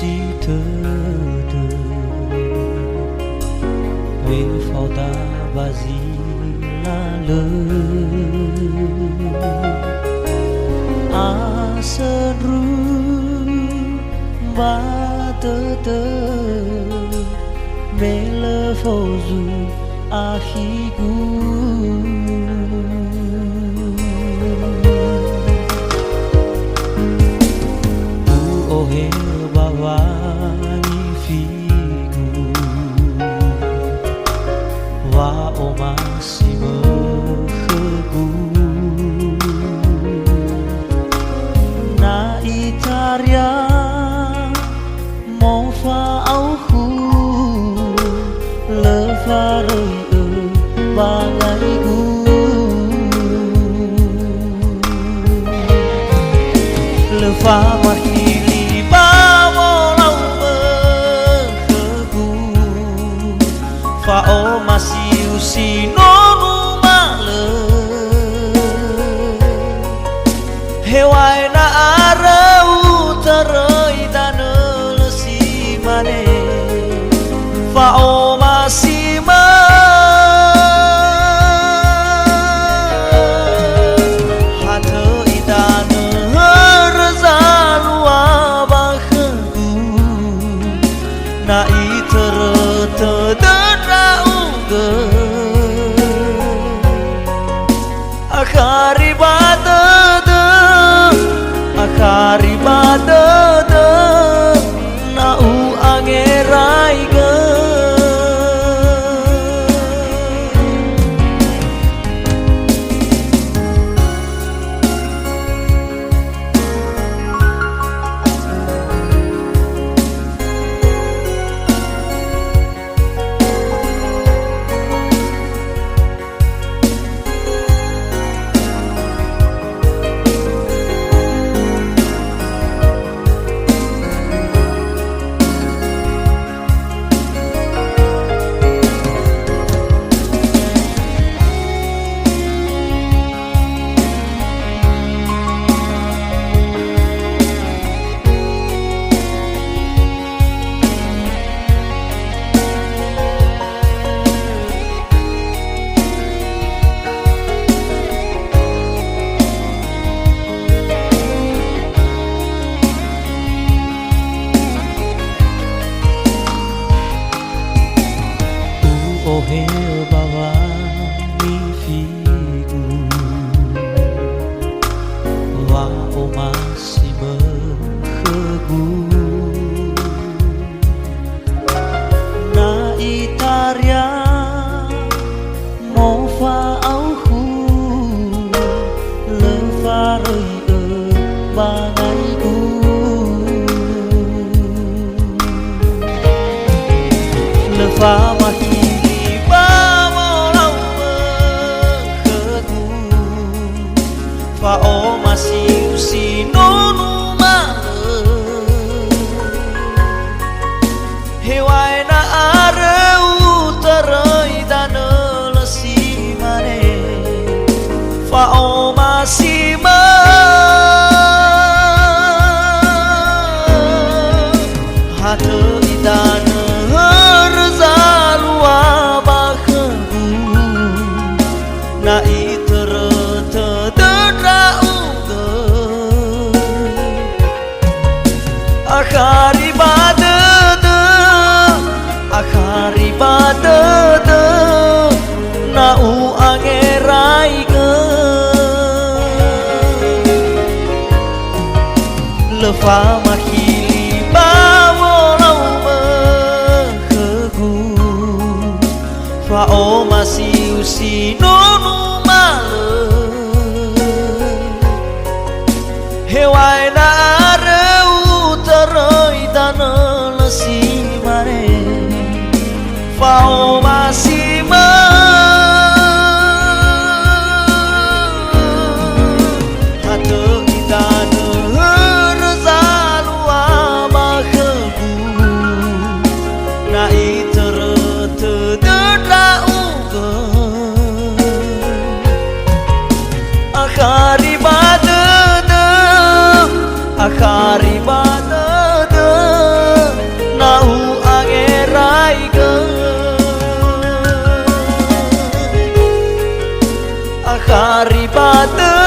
si thơ về phao ta và gì là lời a sơn ru ba tơ mê lơ phao du a khi gu bawani figu wa o masih mekegu na itaria mo fa au khu le fa rơi bangai gu le fa mahili fa o masih usino numale hewai na arau terai tanel si mane fa o masih ma hate itane herzalua bakhgu na iterete akari badada na u angerai ge ohel bawani figu wa o masih mekegu na itaria mo fa au khu le fa rơi bangai gu le fa mahi fa o masih usino numale hewai na areu terai tanel si mane fa o masih ma hate itane herzalua bakhgu na akari badada na u angerai ge lefa mahili bawolau mekegu fa o masih usino numale hewai na areu terai tanel si mane fa o masih ma hate itane herzalua bakhgu na iterete dedrau ge akari badada Akari batata nahu angerai ke Akari batata